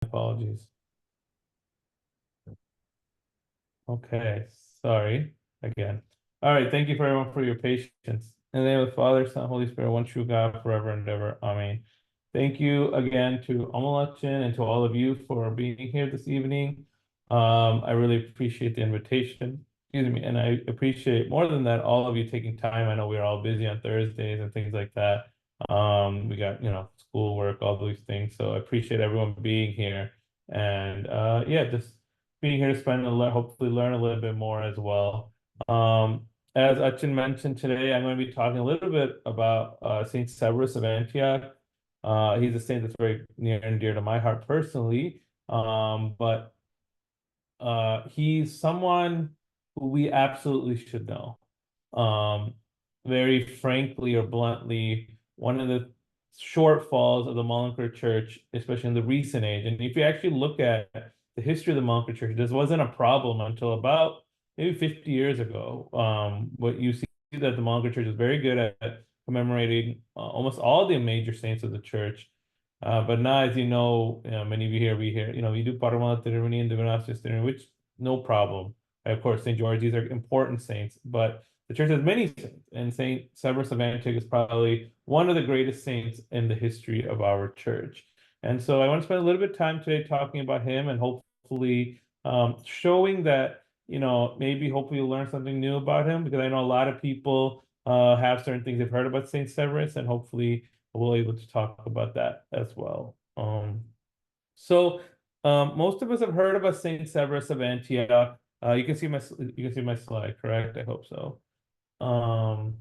Apologies. Okay, sorry again. All right, thank you for everyone for your patience. In the name of the Father, Son, Holy Spirit, one true God, forever and ever. Amen. Thank you again to Amal and to all of you for being here this evening. I really appreciate the invitation. Excuse me, and I appreciate more than that all of you taking time. I know we're all busy on Thursdays and things like that. We got, schoolwork, all those things. So I appreciate everyone being here. And yeah, just being here to spend hopefully learn a little bit more as well. As Achin mentioned today, I'm going to be talking a little bit about Saint Severus of Antioch. He's a saint that's very near and dear to my heart personally. But he's someone who we absolutely should know. Um, Very frankly or bluntly, one of the shortfalls of the Molinker Church, especially in the recent age, and if you actually look at the history of the Molinker Church, this wasn't a problem until about maybe 50 years ago. What you see that the Molinker Church is very good at commemorating almost all the major saints of the church. But now, as many of you here, we do Paramount Ceremony and Divination Ceremony, which no problem. Of course, St. George, these are important saints, but the church has many saints, and St. Severus of Antioch is probably one of the greatest saints in the history of our church. And so I want to spend a little bit of time today talking about him and hopefully showing that, maybe hopefully you'll learn something new about him, because I know a lot of people have certain things they've heard about St. Severus, and hopefully we'll be able to talk about that as well. So most of us have heard about Saint Severus of Antioch. You can see my slide, correct? I hope so. Um,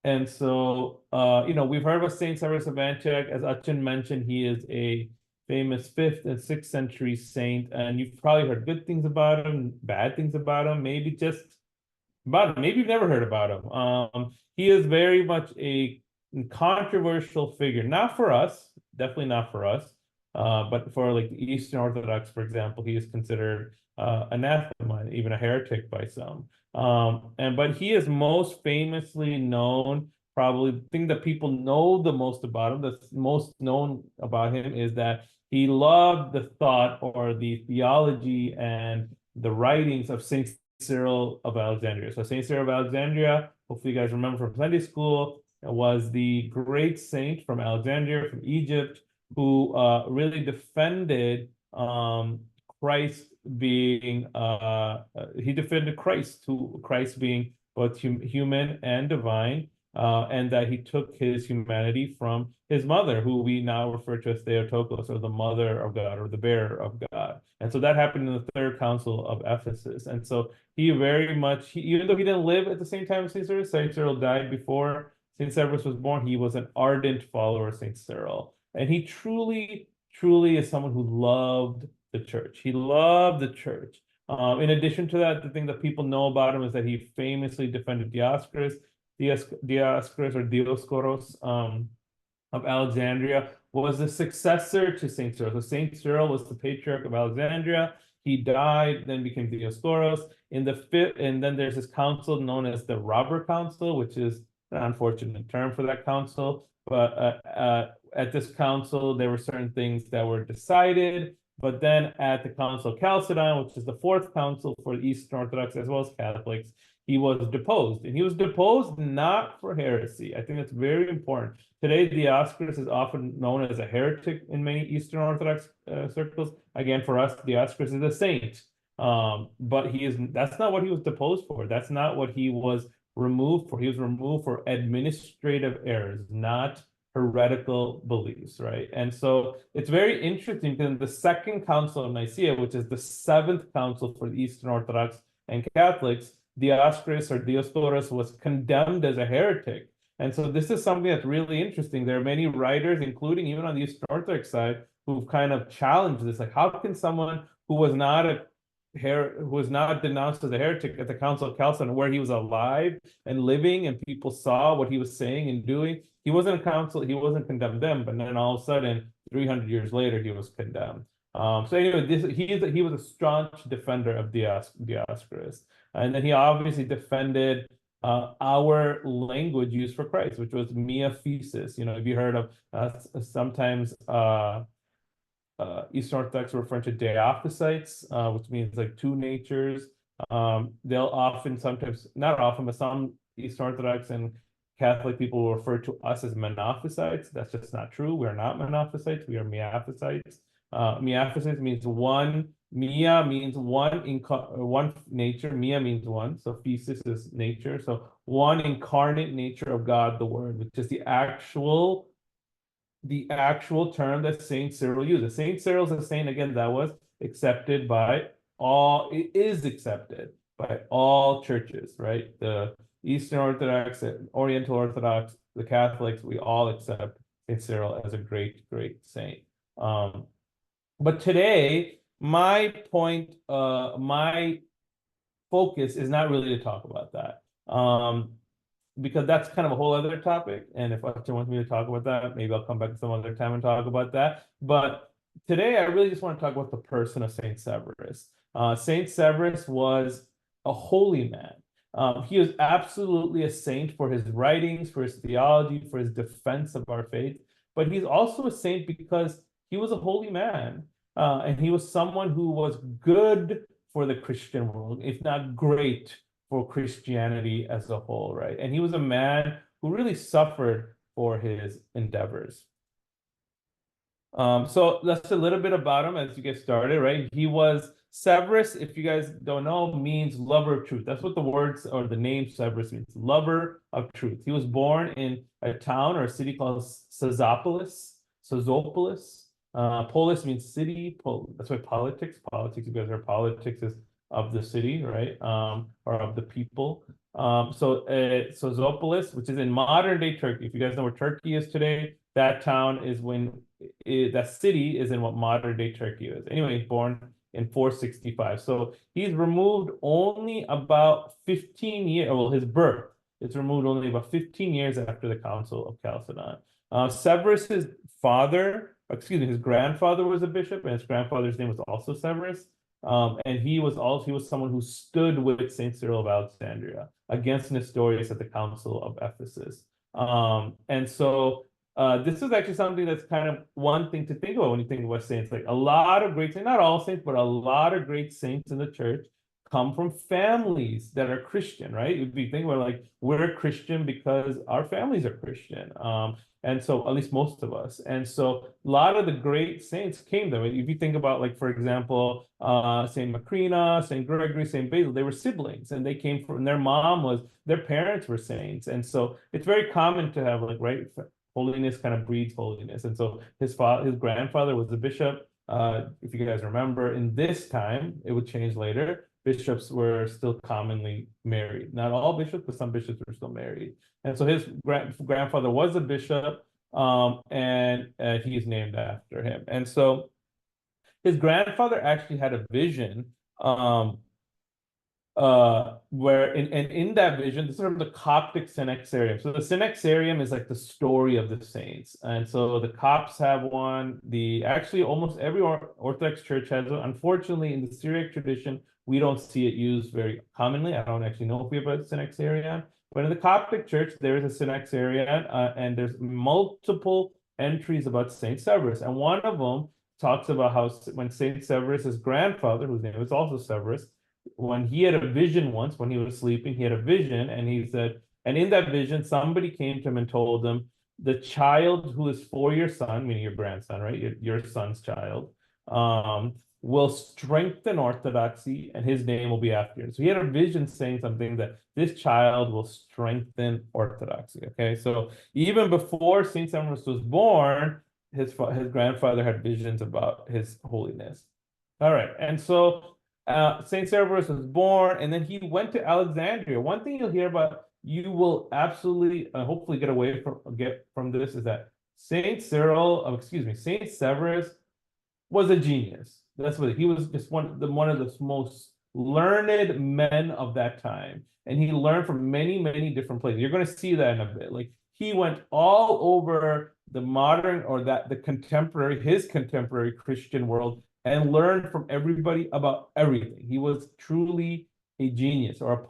and so we've heard about Saint Severus of Antioch. As Achin mentioned, he is a famous 5th and 6th century saint, and you've probably heard good things about him, bad things about him, maybe just about him. Maybe you've never heard about him. He is very much a controversial figure, not for us, definitely not for us, but for like the Eastern Orthodox, for example, he is considered anathema, even a heretic by some. But he is most famously known. Probably the thing that people know the most about him, that's most known about him, is that he loved the thought or the theology and the writings of Saint Cyril of Alexandria. So Saint Cyril of Alexandria, hopefully you guys remember from Sunday school, was the great saint from Alexandria, from Egypt, who really defended Christ being he defended Christ being both human and divine, and that he took his humanity from his mother, who we now refer to as Theotokos, or the mother of God, or the bearer of God. And so that happened in the Third Council of Ephesus. And so he very much, even though he didn't live at the same time as Saint Cyril died before Saint Severus was born, he was an ardent follower of Saint Cyril. And he truly, truly is someone who loved the church. He loved the church. In addition to that, the thing that people know about him is that he famously defended Dioscorus or Dioscoros of Alexandria, was the successor to Saint Cyril. So Saint Cyril was the patriarch of Alexandria. He died, then became Dioscoros. In the fifth, and then there's this council known as the Robber Council, which is an unfortunate term for that council. But at this council, there were certain things that were decided. But then at the Council of Chalcedon, which is the fourth council for the Eastern Orthodox as well as Catholics, he was deposed. And he was deposed not for heresy. I think that's very important. Today, Dioscorus is often known as a heretic in many Eastern Orthodox circles. Again, for us, Dioscorus is a saint. But that's not what he was deposed for. That's not what he was removed for. He was removed for administrative errors, not heretical beliefs, right? And so it's very interesting because in the Second Council of Nicaea, which is the seventh council for the Eastern Orthodox and Catholics, Dioscorus or Dioscorus was condemned as a heretic. And so this is something that's really interesting. There are many writers, including even on the Eastern Orthodox side, who've kind of challenged this. Like, how can someone who was not denounced as a heretic at the Council of Chalcedon, where he was alive and living, and people saw what he was saying and doing? He wasn't condemned then, but then all of a sudden, 300 years later, he was condemned. So anyway, he was a staunch defender of Dioscorus. And then he obviously defended our language used for Christ, which was mia thesis. Have you heard of sometimes Eastern Orthodox are referring to Diophysite, which means like two natures. They'll often, sometimes, not often, but some Eastern Orthodox and Catholic people will refer to us as Monophysites. That's just not true. We're not Monophysites. We are Miaphysites. Miaphysites means one. Mia means one nature. Mia means one. So physis is nature. So one incarnate nature of God, the Word, which is the actual term that Saint Cyril uses. Saint Cyril's a saint, again, that was accepted by all, it is accepted by all churches, right? The Eastern Orthodox, Oriental Orthodox, the Catholics, we all accept Saint Cyril as a great, great saint. But today, my focus is not really to talk about that. Because that's kind of a whole other topic. And if Arthur wants me to talk about that, maybe I'll come back some other time and talk about that. But today, I really just want to talk about the person of Saint Severus. Saint Severus was a holy man. He was absolutely a saint for his writings, for his theology, for his defense of our faith. But he's also a saint because he was a holy man. And he was someone who was good for the Christian world, if not great for Christianity as a whole, right? And he was a man who really suffered for his endeavors. So that's a little bit about him as you get started, right? He was Severus, if you guys don't know, means lover of truth. That's what the words or the name Severus means, lover of truth. He was born in a town or a city called Scyzopolis. Polis means city. That's why politics, you guys are politics is of the city, right? Or of the people. So Scyzopolis, which is in modern day Turkey. If you guys know where Turkey is today, that town is that city is in what modern day Turkey is. Anyway, he's born in 465. So he's removed only about 15 years, well, his birth is removed only about 15 years after the Council of Chalcedon. Severus's his grandfather was a bishop, and his grandfather's name was also Severus. And he was someone who stood with Saint Cyril of Alexandria against Nestorius at the Council of Ephesus. And so this is actually something that's kind of one thing to think about when you think about saints. Like a lot of great saints, not all saints, but a lot of great saints in the church come from families that are Christian, right? If you think about like we're Christian because our families are Christian. And so at least most of us. And so a lot of the great saints came there. If you think about, like, for example, Saint Macrina, Saint Gregory, Saint Basil, they were siblings, and they came from their parents were saints. And so it's very common to have, like, right, holiness kind of breeds holiness. And so his grandfather was a bishop. If you guys remember, in this time, it would change later. Bishops were still commonly married. Not all bishops, but some bishops were still married. And so his grandfather was a bishop, and he's named after him. And so his grandfather actually had a vision, where in that vision, this is from the Coptic Synaxarium. So the Synaxarium is like the story of the saints. And so the Copts have one. Actually almost every Orthodox church has one. Unfortunately, in the Syriac tradition, we don't see it used very commonly. I don't actually know if we have a Synaxarium. But in the Coptic church, there is a Synaxarium, and there's multiple entries about Saint Severus. And one of them talks about how when Saint Severus's grandfather, whose name is also Severus, when he had a vision once, when he was sleeping, he had a vision, and he said, and in that vision, somebody came to him and told him, the child who is for your son, meaning your grandson, right? Your son's child, will strengthen orthodoxy, and his name will be after him. So he had a vision saying something that this child will strengthen orthodoxy. Okay, so even before Saint Severus was born, his grandfather had visions about his holiness. All right, and so Saint Severus was born, and then he went to Alexandria. One thing you'll hear about, you will absolutely, hopefully get from this, is that Saint Severus was a genius. That's what he was. Just one of the most learned men of that time, and he learned from many, many different places. You're going to see that in a bit. Like he went all over the modern his contemporary Christian world, and learned from everybody about everything. He was truly a genius, or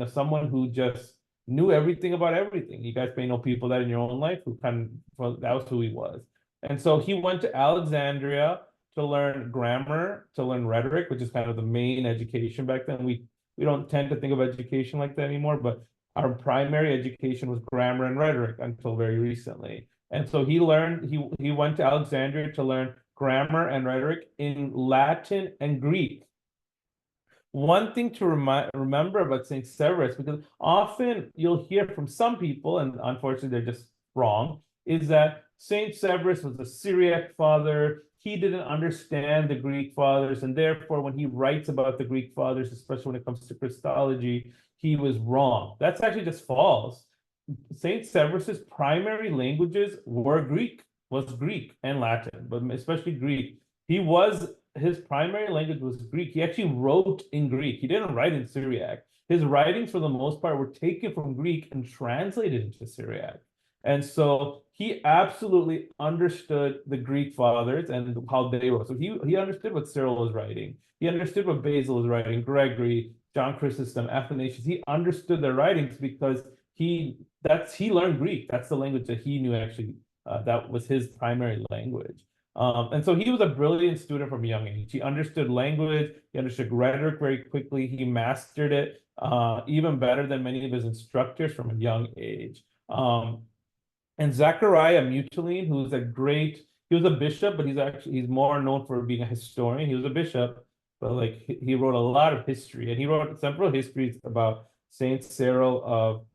someone who just knew everything about everything. You guys may know people that in your own life that was who he was. And so he went to Alexandria, to learn grammar, to learn rhetoric, which is kind of the main education back then. We don't tend to think of education like that anymore, but our primary education was grammar and rhetoric until very recently. And so he went to Alexandria to learn grammar and rhetoric in Latin and Greek. One thing to remember about St. Severus, because often you'll hear from some people, and unfortunately they're just wrong, is that St. Severus was a Syriac father. He didn't understand the Greek fathers, and therefore, when he writes about the Greek fathers, especially when it comes to Christology, he was wrong. That's actually just false. St. Severus's primary languages were was Greek and Latin, but especially Greek. His primary language was Greek. He actually wrote in Greek. He didn't write in Syriac. His writings, for the most part, were taken from Greek and translated into Syriac. And so he absolutely understood the Greek fathers and how they wrote. So he understood what Cyril was writing. He understood what Basil was writing, Gregory, John Chrysostom, Athanasius. He understood their writings because he learned Greek. That's the language that he knew actually. That was his primary language. And so he was a brilliant student from a young age. He understood language, he understood rhetoric very quickly. He mastered it even better than many of his instructors from a young age. And Zachariah Mutilene, he was a bishop, but he's more known for being a historian. He was a bishop, but like he wrote a lot of history, and he wrote several histories about Saint Cyril of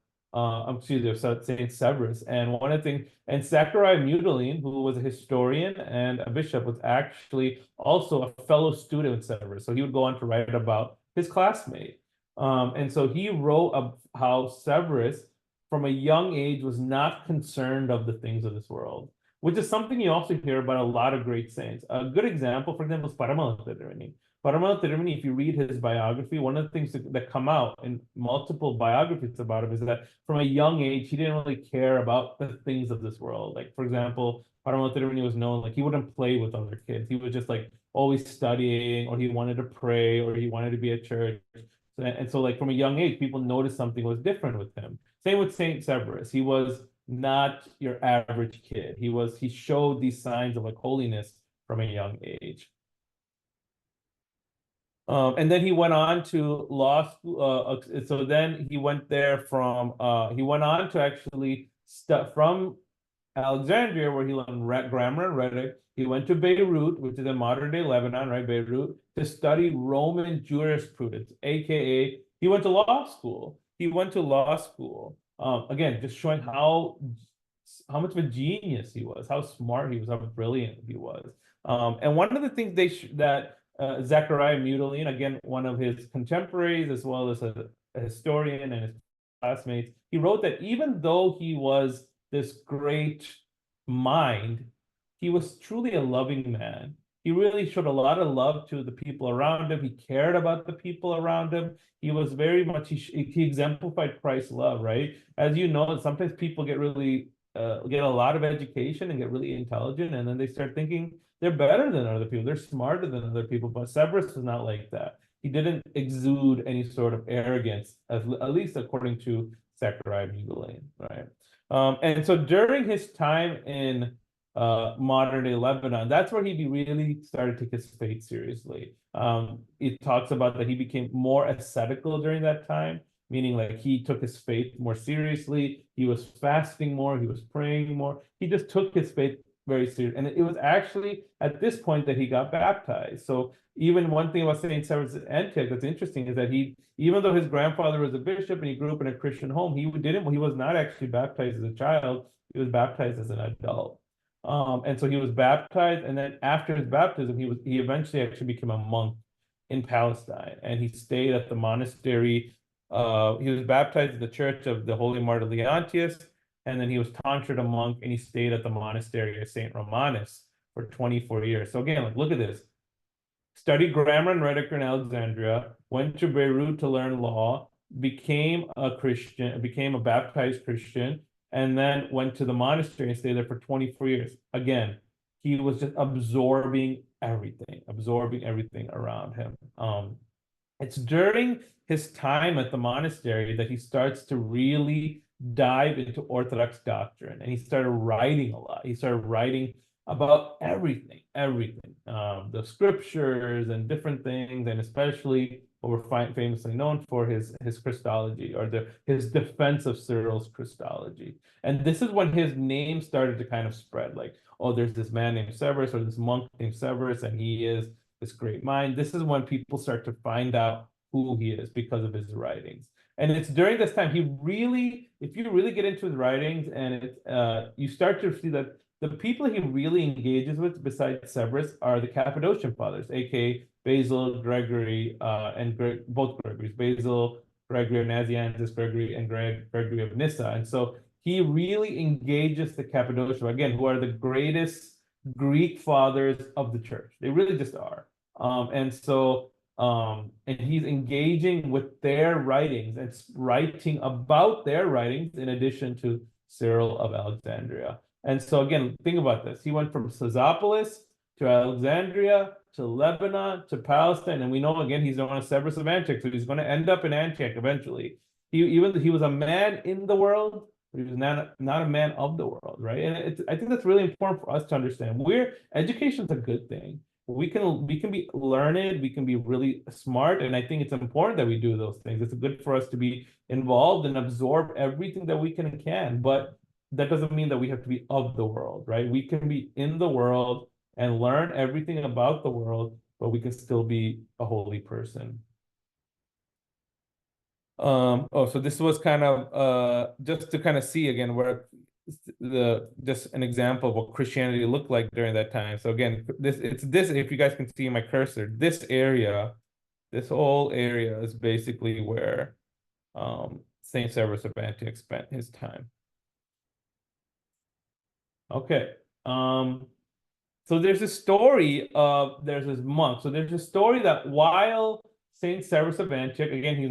Saint Severus. And one of the things, and Zachariah Mutilene, who was a historian and a bishop, was actually also a fellow student with Severus. So he would go on to write about his classmate. And so he wrote of how Severus, from a young age, was not concerned of the things of this world, which is something you also hear about a lot of great saints. A good example, for example, is Amal. If you read his biography, one of the things that come out in multiple biographies about him is that from a young age, he didn't really care about the things of this world. Like, for example, Paramount was known, like he wouldn't play with other kids. He was just like always studying, or he wanted to pray, or he wanted to be at church. And so like from a young age, people noticed something was different with him. Same with Saint Severus. He was not your average kid. He showed these signs of like holiness from a young age. And then he went on to law school. So then he went he went on to actually from Alexandria, where he learned grammar and rhetoric. He went to Beirut, which is in modern day Lebanon, right? Beirut, to study Roman jurisprudence, aka he went to law school. Again, just showing how much of a genius he was, how smart he was, how brilliant he was. And one of the things that Zachariah Mutilene, again, one of his contemporaries, as well as a historian and his classmates, he wrote that even though he was this great mind, he was truly a loving man. He really showed a lot of love to the people around him. He cared about the people around him. He was very much, he exemplified Christ's love, right? As you know, sometimes people get a lot of education and get really intelligent, and then they start thinking they're better than other people, they're smarter than other people. But Severus was not like that. He didn't exude any sort of arrogance, at least according to Zachariah Mutilene, right? And so during his time in modern day Lebanon, that's where he really started to take his faith seriously. It talks about that he became more ascetical during that time, meaning like he took his faith more seriously. He was fasting more, he was praying more. He just took his faith very serious. And it was actually at this point that he got baptized. So even one thing about St. Severus of Antioch that's interesting is that even though his grandfather was a bishop and he grew up in a Christian home, he was not actually baptized as a child. He was baptized as an adult. And so he was baptized, and then after his baptism, he eventually actually became a monk in Palestine, and he stayed at the monastery. He was baptized at the Church of the Holy Martyr Leontius, and then he was tonsured a monk, and he stayed at the monastery of Saint Romanus for 24 years. So again, like, look at this. Studied grammar and rhetoric in Alexandria, went to Beirut to learn law, became a Christian, became a baptized Christian, and then went to the monastery and stayed there for 24 years. Again, he was just absorbing everything around him. It's during his time at the monastery that he starts to really dive into Orthodox doctrine, and he started writing a lot. He started writing about everything. the scriptures and different things, and especially what we're famously known for, his Christology, or his defense of Cyril's Christology. And this is when his name started to kind of spread, like, oh, there's this man named Severus, or this monk named Severus, and he is this great mind. This is when people start to find out who he is because of his writings. And it's during this time if you really get into his writings, and you start to see that the people he really engages with, besides Severus, are the Cappadocian fathers, aka Basil, Gregory, and both Gregories, Basil, Gregory of Nazianzus, Gregory, and Gregory of Nyssa. And so he really engages the Cappadocian, again, who are the greatest Greek fathers of the church. They really just are. And he's engaging with their writings and writing about their writings in addition to Cyril of Alexandria. And so again, think about this. He went from Scythopolis to Alexandria to Lebanon to Palestine. And we know, again, he's known as Severus of Antioch, so he's going to end up in Antioch eventually. He was a man in the world, but he was not a man of the world, right? And I think that's really important for us to understand. Education's a good thing. We can be learned, we can be really smart, and I think it's important that we do those things. It's good for us to be involved and absorb everything that we can, but that doesn't mean that we have to be of the world, right? We can be in the world and learn everything about the world, but we can still be a holy person. So this was kind of just to kind of see again where just an example of what Christianity looked like during that time. So again, if you guys can see my cursor, this whole area is basically where Saint Severus of Antioch spent his time. Okay. So there's this story of there's this monk. So there's a story that while Saint Severus of Antioch, again, he's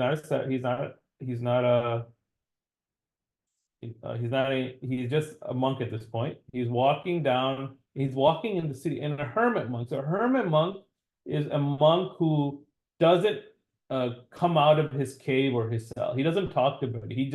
just a monk at this point. He's walking in the city, and a hermit monk. So a hermit monk is a monk who doesn't come out of his cave or his cell. He doesn't talk to anybody.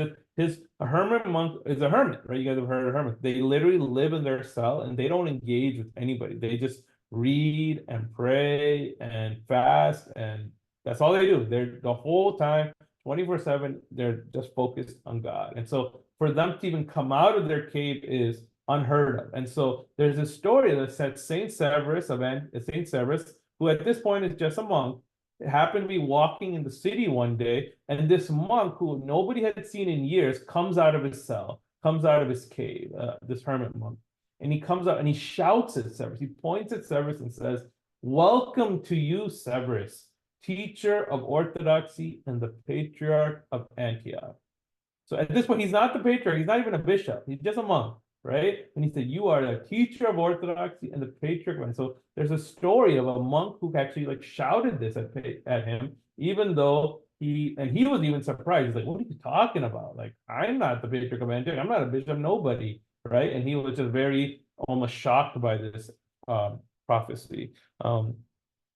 A hermit monk is a hermit, right? You guys have heard of hermits. They literally live in their cell and they don't engage with anybody. They just read and pray and fast, and that's all they do. They're the whole time, 24/7, they're just focused on God. And so for them to even come out of their cave is unheard of. And so there's a story that said Saint Severus, who at this point is just a monk, happened to be walking in the city one day, and this monk who nobody had seen in years comes out of his cell, comes out of his cave, this hermit monk, and he comes out and he shouts at Severus. He points at Severus and says, "Welcome to you, Severus, teacher of orthodoxy and the patriarch of Antioch." So at this point, he's not the patriarch, he's not even a bishop, he's just a monk, right? And he said, "You are the teacher of orthodoxy and the patriarch." And so there's a story of a monk who actually like shouted this at him, even though he was even surprised. He's like, "What are you talking about? Like, I'm not the patriarch of Antioch, I'm not a bishop, nobody," right? And he was just very almost shocked by this prophecy.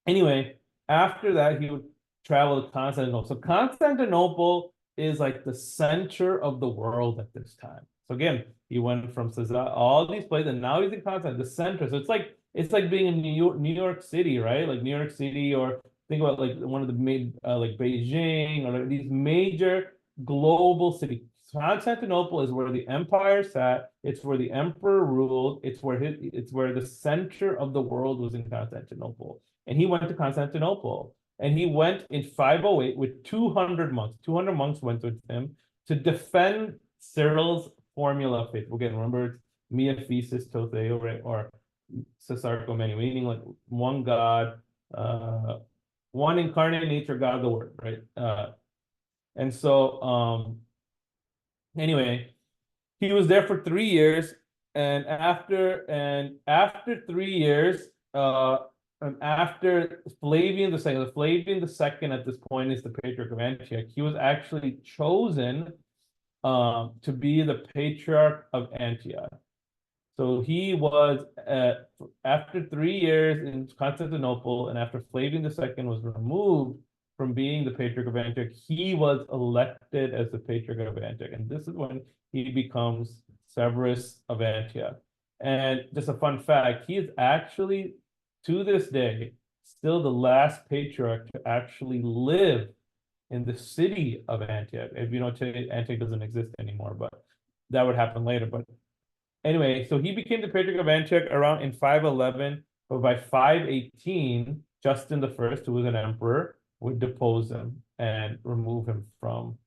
Anyway, after that, he would travel to Constantinople. So Constantinople is like the center of the world at this time. So again, he went from all these places, and now he's in Constantinople, the center. So it's like being in New York City, right? Like New York City, or think about like one of the like Beijing, or like these major global cities. Constantinople is where the empire sat. It's where the emperor ruled. It's where the center of the world was in Constantinople. And he went to Constantinople. And he went in 508 with 200 monks. 200 monks went with him to defend Cyril's formula of faith. Again, remember, it's Mia Thesis Totheo, right? Or Caesarco Many, meaning like one God, one incarnate nature, God the Word, right? And so, anyway, he was there for 3 years, and after 3 years, and after Flavian II at this point is the patriarch of Antioch. He was actually chosen to be the patriarch of Antioch. So he was after 3 years in Constantinople, and after Flavian II was removed from being the patriarch of Antioch, he was elected as the patriarch of Antioch, and this is when he becomes Severus of Antioch. And just a fun fact, he is actually to this day, still the last patriarch to actually live in the city of Antioch. If you know, today Antioch doesn't exist anymore, but that would happen later. But anyway, so he became the patriarch of Antioch around in 511, but by 518, Justin the First, who was an emperor, would depose him and remove him from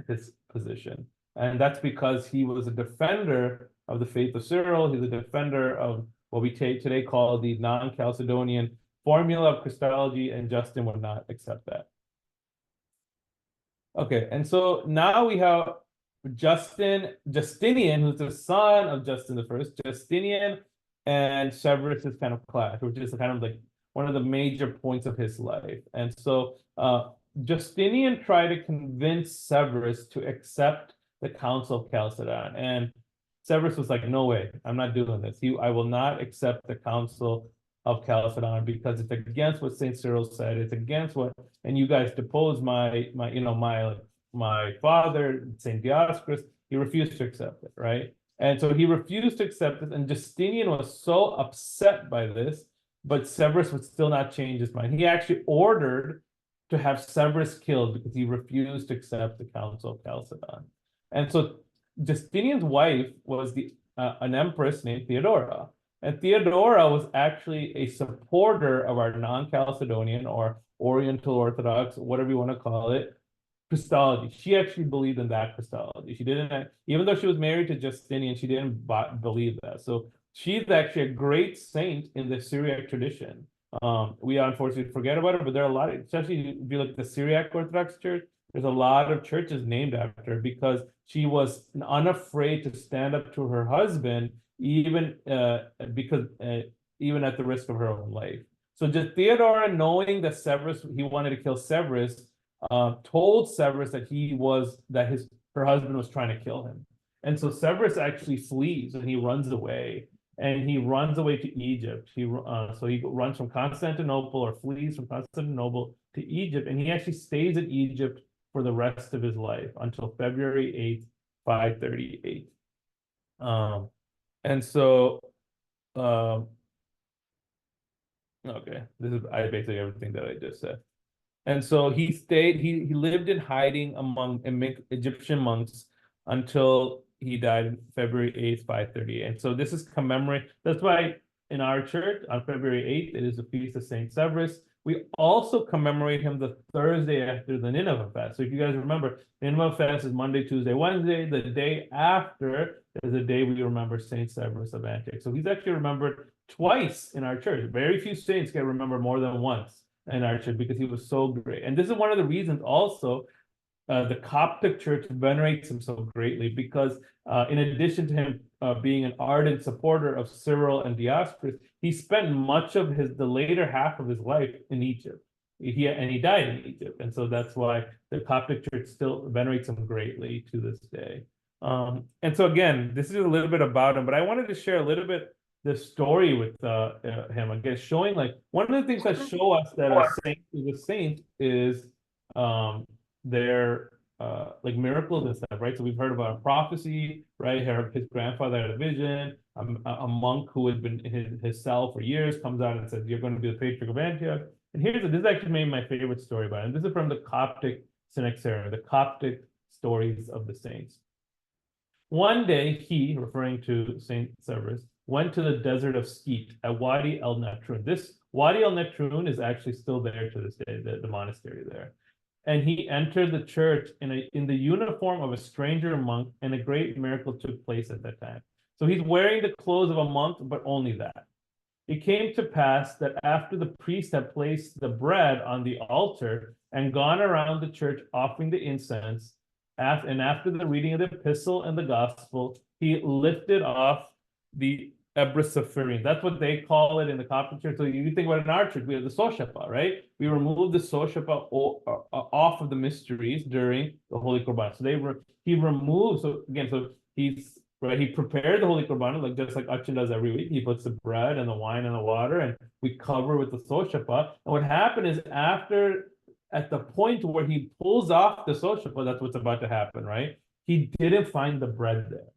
his position. And that's because he was a defender of the faith of Cyril. He's a defender of what we today call the non-Chalcedonian formula of Christology, and Justin would not accept that. Okay, and so now we have Justinian, who's the son of Justin the First. Justinian and Severus is kind of clash, which is kind of like one of the major points of his life. And so Justinian tried to convince Severus to accept the Council of Chalcedon, and Severus was like, "No way, I'm not doing this. I will not accept the Council of Chalcedon because it's against what Saint Cyril said. It's against what, and you guys deposed my father, Saint Dioscorus." He refused to accept it, right? And so he refused to accept it, and Justinian was so upset by this, but Severus would still not change his mind. He actually ordered to have Severus killed because he refused to accept the Council of Chalcedon. And so Justinian's wife was an empress named Theodora. And Theodora was actually a supporter of our non-Chalcedonian or Oriental Orthodox, whatever you want to call it, Christology. She actually believed in that Christology. She didn't, even though she was married to Justinian, she didn't believe that. So she's actually a great saint in the Syriac tradition. We unfortunately forget about her, but there are a lot, especially if you look at the Syriac Orthodox Church, there's a lot of churches named after her because she was unafraid to stand up to her husband, even even at the risk of her own life. So just Theodora, knowing that he wanted to kill Severus, told Severus that her husband was trying to kill him. And so Severus actually flees and he runs away. And he runs away to Egypt. So he runs from Constantinople, or flees from Constantinople to Egypt, and he actually stays in Egypt for the rest of his life until February 8th, 538. And so, okay, this is basically everything that I just said. And so he lived in hiding among Egyptian monks until he died February 8th, 538. And so this is that's why in our church on February 8th, it is the feast of Saint Severus. We also commemorate him the Thursday after the Nineveh fast. So if you guys remember, Nineveh fast is Monday, Tuesday, Wednesday. The day after is the day we remember Saint Severus of Antioch. So he's actually remembered twice in our church. Very few saints get remembered more than once in our church because he was so great. And this is one of the reasons also the Coptic Church venerates him so greatly, because in addition to him being an ardent supporter of Cyril and Dioscorus, he spent much of the later half of his life in Egypt. He died in Egypt, and so that's why the Coptic Church still venerates him greatly to this day. And so again, this is a little bit about him, but I wanted to share a little bit the story with him, I guess, showing like one of the things that show us that a saint is a saint is their like miracles and stuff, right? So we've heard about a prophecy, right? His grandfather had a vision. A monk who had been in his cell for years comes out and says, "You're going to be the patriarch of Antioch." And this is actually maybe my favorite story about it. And this is from the Coptic Synaxarium, the Coptic stories of the saints. One day he, referring to Saint Severus, went to the desert of Skeet at Wadi el Natrun. This Wadi el Natrun is actually still there to this day, the monastery there. And he entered the church in the uniform of a stranger monk, and a great miracle took place at that time. So he's wearing the clothes of a monk, but only that. It came to pass that after the priest had placed the bread on the altar and gone around the church offering the incense, and after the reading of the epistle and the gospel, he lifted off the Ebrysophirin. That's what they call it in the Coptic Church. So you think about it in our church, we have the Soshapa, right? We remove the Soshapa off of the mysteries during the Holy Korban. So he removes. So again, he prepared the Holy Korban just like Achin does every week. He puts the bread and the wine and the water, and we cover with the Soshapa. And what happened is at the point where he pulls off the Soshapa, that's what's about to happen, right? He didn't find the bread there.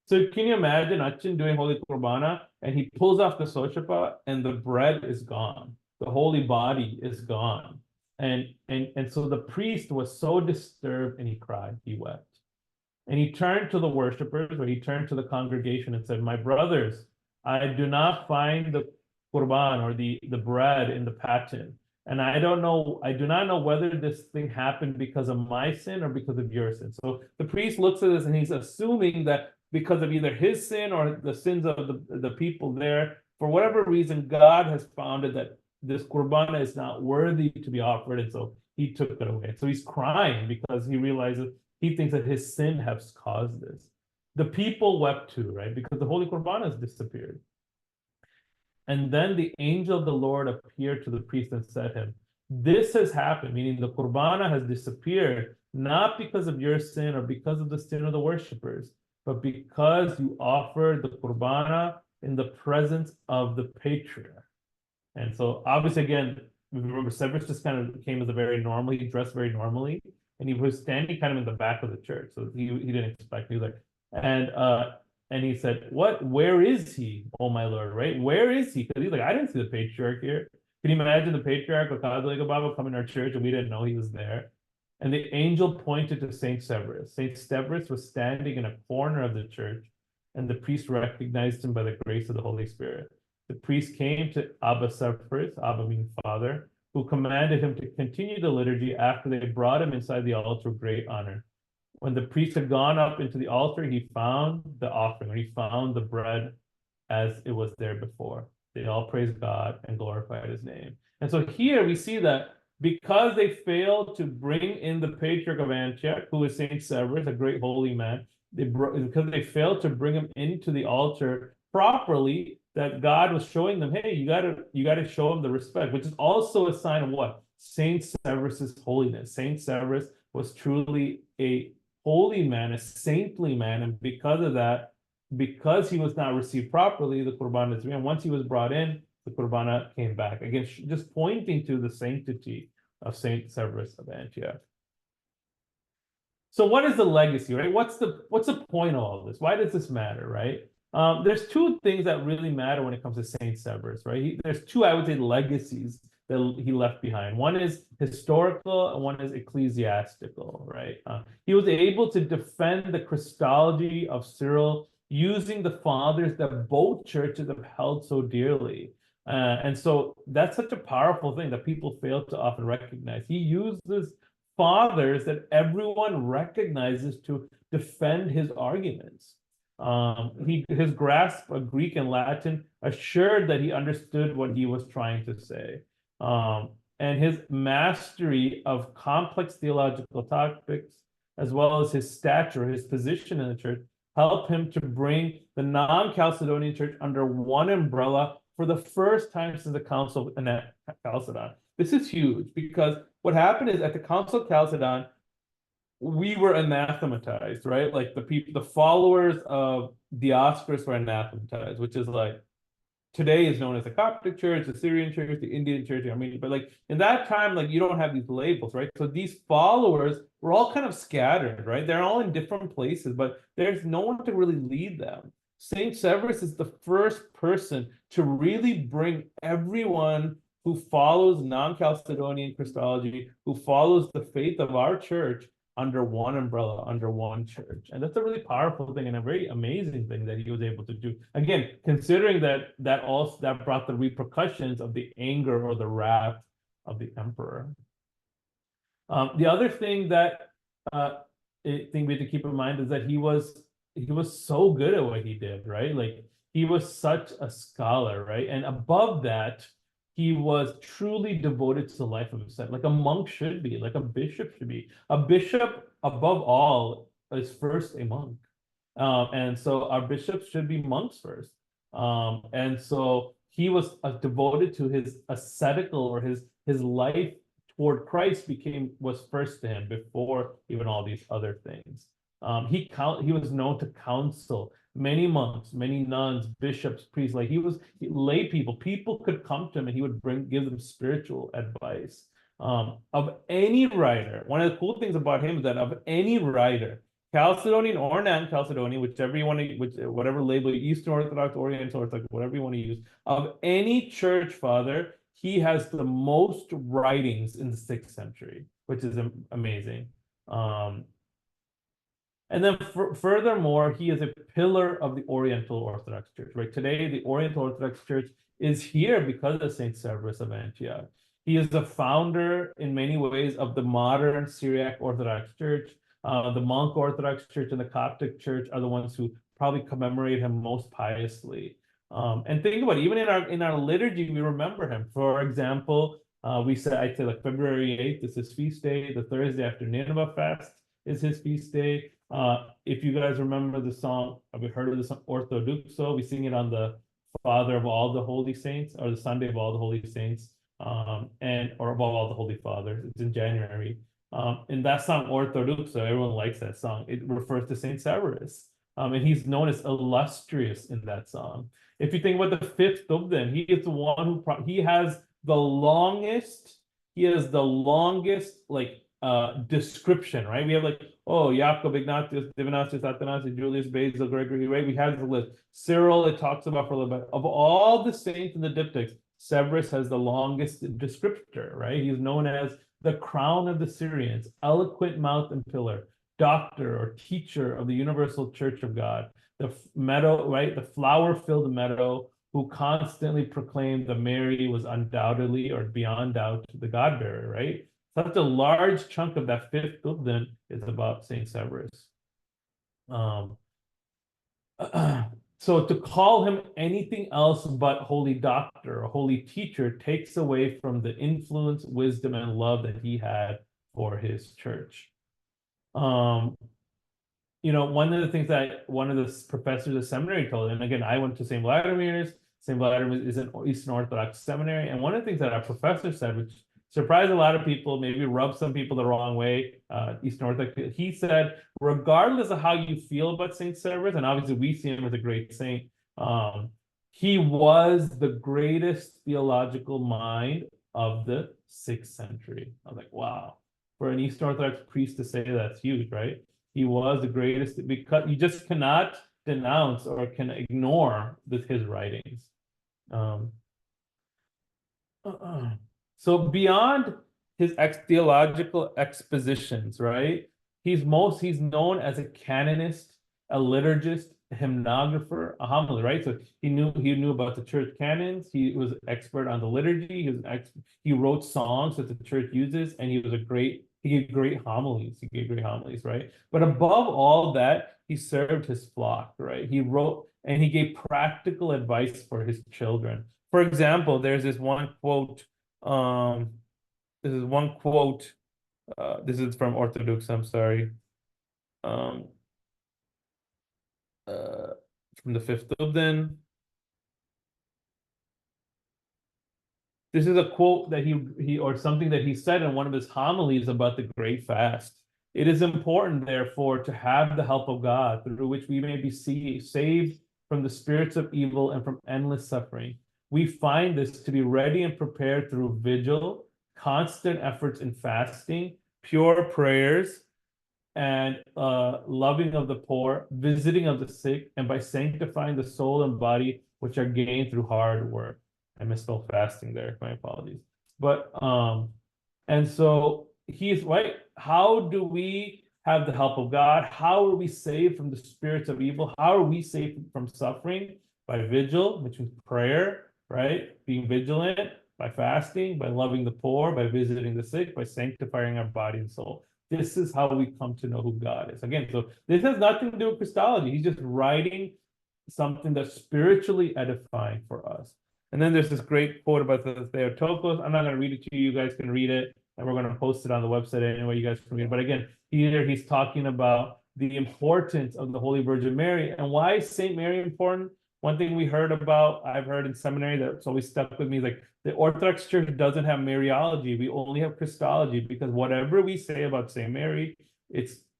So can you imagine Achin doing Holy Qurbana and he pulls off the sochapa and the bread is gone. The holy body is gone. And so the priest was so disturbed and he cried, he wept. And he turned to the worshipers, or he turned to the congregation and said, my brothers, I do not find the Qurban or the bread in the paten. And I do not know whether this thing happened because of my sin or because of your sin. So the priest looks at this and he's assuming that because of either his sin or the sins of the people there, for whatever reason, God has found it that this Qurban is not worthy to be offered. And so he took it away. So he's crying because he realizes he thinks that his sin has caused this. The people wept too, right? Because the Holy Qurban has disappeared. And then the angel of the Lord appeared to the priest and said to him, this has happened, meaning the Qurbana has disappeared, not because of your sin or because of the sin of the worshippers, but because you offered the Qurbana in the presence of the patriarch. And so obviously, again, remember Severus just kind of came as a very normal, he dressed very normally, and he was standing kind of in the back of the church. So he didn't expect, he was like, and he said, what, where is he, oh my Lord, right? Where is he? Because he's like, I didn't see the patriarch here. Can you imagine the patriarch of Baba coming to our church and we didn't know he was there? And the angel pointed to Saint Severus. Saint Severus was standing in a corner of the church, and the priest recognized him by the grace of the Holy Spirit. The priest came to Abba Severus, Abba meaning father, who commanded him to continue the liturgy after they brought him inside the altar with great honor. When the priest had gone up into the altar, he found the offering, or he found the bread as it was there before. They all praised God and glorified his name. And so here we see that because they failed to bring in the patriarch of Antioch, who is Saint Severus, a great holy man, because they failed to bring him into the altar properly, that God was showing them, hey, you gotta show him the respect, which is also a sign of what? Saint Severus's holiness. Saint Severus was truly a holy man, a saintly man, and because of that, because he was not received properly, the Qurbana is, and once he was brought in, the Qurbana came back. Again, just pointing to the sanctity of Saint Severus of Antioch. So what is the legacy, right? What's the point of all this? Why does this matter, right? There's two things that really matter when it comes to Saint Severus, right? There's two, I would say, legacies that he left behind. One is historical and one is ecclesiastical, right? He was able to defend the Christology of Cyril using the fathers that both churches have held so dearly. And so that's such a powerful thing that people fail to often recognize. He uses fathers that everyone recognizes to defend his arguments. His grasp of Greek and Latin assured that he understood what he was trying to say. And his mastery of complex theological topics, as well as his stature, his position in the church, helped him to bring the non-Chalcedonian church under one umbrella for the first time since the Council of Chalcedon. This is huge because what happened is at the Council of Chalcedon, we were anathematized, right? Like the followers of Dioscorus were anathematized, which is like today is known as the Coptic Church, the Syrian Church, the Indian Church, the Armenian. But like in that time, like you don't have these labels, right? So these followers were all kind of scattered, right? They're all in different places, but there's no one to really lead them. Saint Severus is the first person to really bring everyone who follows non-Chalcedonian Christology, who follows the faith of our church, under one umbrella, under one church. And that's a really powerful thing and a very amazing thing that he was able to do. Again, considering that brought the repercussions of the anger or the wrath of the emperor. The other thing that thing we have to keep in mind is that he was so good at what he did, right? Like he was such a scholar, right? And above that, he was truly devoted to the life of his son, like a monk should be, like a bishop should be. A bishop, above all, is first a monk. And so our bishops should be monks first. And so he was devoted to his ascetical or his life toward Christ was first to him before even all these other things. He was known to counsel many monks, many nuns, bishops, priests. Like lay people. People could come to him and he would give them spiritual advice. Of any writer, one of the cool things about him is that of any writer, Chalcedonian or non-Chalcedonian, whichever you want to, whatever label, Eastern Orthodox, Oriental Orthodox, whatever you want to use, of any church father, he has the most writings in the 6th century, which is amazing. And then furthermore, he is a pillar of the Oriental Orthodox Church, right? Today, the Oriental Orthodox Church is here because of Saint Severus of Antioch. He is the founder in many ways of the modern Syriac Orthodox Church. The Monk Orthodox Church and the Coptic Church are the ones who probably commemorate him most piously. And think about it, even in our liturgy, we remember him. For example, I'd say like February 8th is his feast day. The Thursday after Nineveh fast is his feast day. If you guys remember the song, have you heard of the song Orthodoxo? We sing it on the Father of all the Holy Saints, or the Sunday of all the Holy Saints, or above all the Holy Fathers. It's in January. And that song Orthodoxo, everyone likes that song. It refers to Saint Severus. And he's known as illustrious in that song. If you think about the 5th Tubdan, he is the one who he has the longest like description, right? We have like, oh, Jacob, Ignatius, Divinatius, Athanasius, Julius, Basil, Gregory, right? We have the list. Cyril, it talks about for a little bit. Of all the saints in the diptychs, Severus has the longest descriptor, right? He's known as the crown of the Syrians, eloquent mouth and pillar, doctor or teacher of the universal church of God, the meadow, right? The flower-filled meadow, who constantly proclaimed that Mary was undoubtedly or beyond doubt the God-bearer, right? Such a large chunk of that 5th Tubdan is about Saint Severus. So to call him anything else but holy doctor or holy teacher takes away from the influence, wisdom, and love that he had for his church. One of the things that one of the professors of seminary told, and again, I went to St. Vladimir's. St. Vladimir is an Eastern Orthodox seminary, and one of the things that our professor said, which surprised a lot of people, maybe rubbed some people the wrong way, Eastern Orthodox, he said, regardless of how you feel about Saint Severus, and obviously we see him as a great saint, he was the greatest theological mind of the 6th century. I was like, wow, for an Eastern Orthodox priest to say that's huge, right? He was the greatest, because you just cannot denounce or can ignore his writings. So beyond his theological expositions, right? He's known as a canonist, a liturgist, a hymnographer, a homily, right? So he knew about the church canons. He was an expert on the liturgy. He wrote songs that the church uses, and he gave great homilies. He gave great homilies, right? But above all that, he served his flock, right? He wrote and he gave practical advice for his children. For example, there's this one quote. This is one quote. This is from Orthodox. I'm sorry. From the 5th Tubdan. This is a quote that he or something that he said in one of his homilies about the Great Fast. It is important, therefore, to have the help of God, through which we may be saved from the spirits of evil and from endless suffering. We find this to be ready and prepared through vigil, constant efforts in fasting, pure prayers, and loving of the poor, visiting of the sick, and by sanctifying the soul and body, which are gained through hard work. I misspelled fasting there, my apologies. But and so he's right. How do we have the help of God? How are we saved from the spirits of evil? How are we saved from suffering? By vigil, which is prayer, right? Being vigilant, by fasting, by loving the poor, by visiting the sick, by sanctifying our body and soul. This is how we come to know who God is. Again, so this has nothing to do with Christology. He's just writing something that's spiritually edifying for us. And then there's this great quote about the Theotokos. I'm not going to read it to you. You guys can read it, and we're going to post it on the website anyway. You guys can read it. But again, he's talking about the importance of the Holy Virgin Mary. And why is Saint Mary important? One thing I've heard in seminary that's always stuck with me is like the Orthodox Church doesn't have Mariology. We only have Christology, because whatever we say about Saint Mary,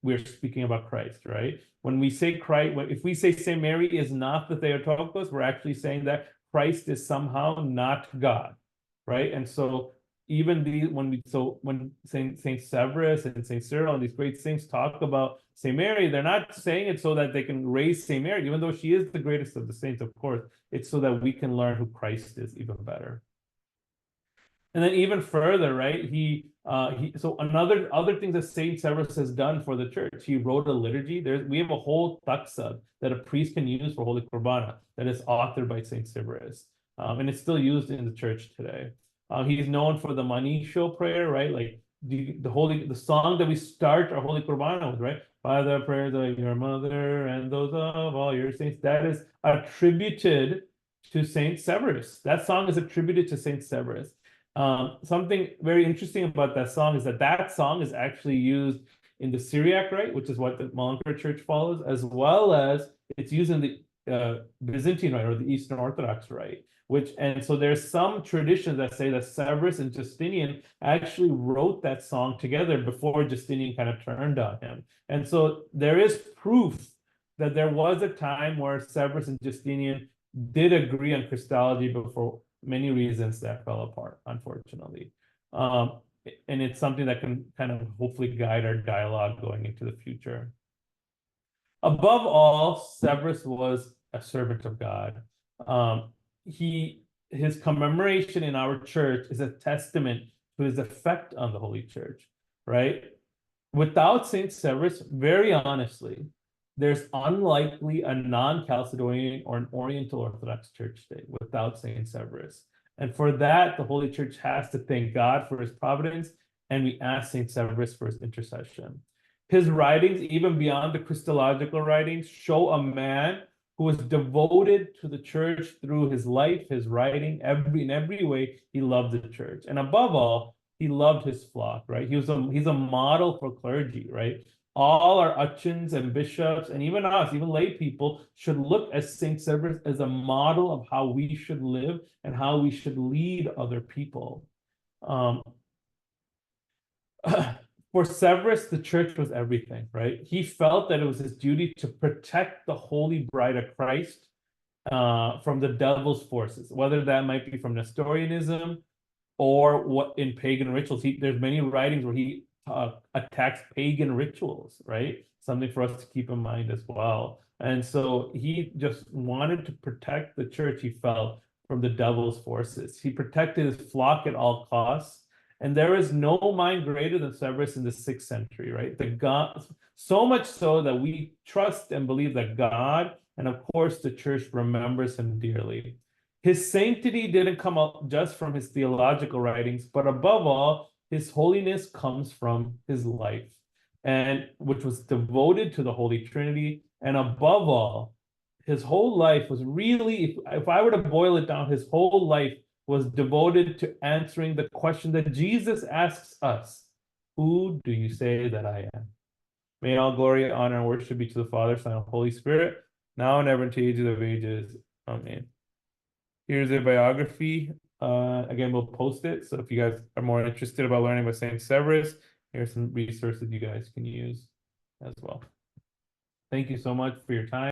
we're speaking about Christ, right? When we say Christ, if we say Saint Mary is not the Theotokos, we're actually saying that Christ is somehow not God, right? And so even when Saint Severus and Saint Cyril and these great saints talk about Saint Mary, they're not saying it so that they can raise Saint Mary, even though she is the greatest of the saints, of course. It's so that we can learn who Christ is even better. And then even further, right? So another other things that Saint Severus has done for the church. He wrote a liturgy. We have a whole taksa that a priest can use for Holy Qurbana that is authored by Saint Severus, and it's still used in the church today. He's known for the Manisho prayer, right? Like the song that we start our Holy Qurbana with, right? By the prayers of your mother and those of all your saints. That is attributed to Saint Severus. That song is attributed to Saint Severus. Something very interesting about that song is that song is actually used in the Syriac rite, which is what the Mallinckrodt Church follows, as well as it's used in the Byzantine rite or the Eastern Orthodox rite. And so there's some traditions that say that Severus and Justinian actually wrote that song together before Justinian kind of turned on him. And so there is proof that there was a time where Severus and Justinian did agree on Christology before many reasons that fell apart, unfortunately. And it's something that can kind of hopefully guide our dialogue going into the future. Above all, Severus was a servant of God. His commemoration in our church is a testament to his effect on the Holy Church, right? Without Saint Severus, very honestly, there's unlikely a non-Chalcedonian or an Oriental Orthodox church today without Saint Severus. And for that, the Holy Church has to thank God for his providence, and we ask Saint Severus for his intercession. His writings, even beyond the Christological writings, show a man who was devoted to the church through his life, his writing, in every way, he loved the church. And above all, he loved his flock, right? He's a model for clergy, right? All our utchins and bishops, and even us, even lay people, should look at Saint Severus as a model of how we should live and how we should lead other people. For Severus, the church was everything, right? He felt that it was his duty to protect the holy bride of Christ from the devil's forces, whether that might be from Nestorianism or what in pagan rituals. There's many writings where he attacks pagan rituals, right? Something for us to keep in mind as well. And so he just wanted to protect the church, he felt, from the devil's forces. He protected his flock at all costs. And there is no mind greater than Severus in the 6th century, right? So much so that we trust and believe that God, and of course the church, remembers him dearly. His sanctity didn't come up just from his theological writings, but above all, his holiness comes from his life, and which was devoted to the Holy Trinity. And above all, his whole life was really, if I were to boil it down, his whole life was devoted to answering the question that Jesus asks us: who do you say that I am? May all glory, honor, and worship be to the Father, Son, and Holy Spirit, now and ever, and to the ages of ages. Amen. Here's a biography. Again, we'll post it. So if you guys are more interested about learning about Saint Severus, here's some resources you guys can use as well. Thank you so much for your time.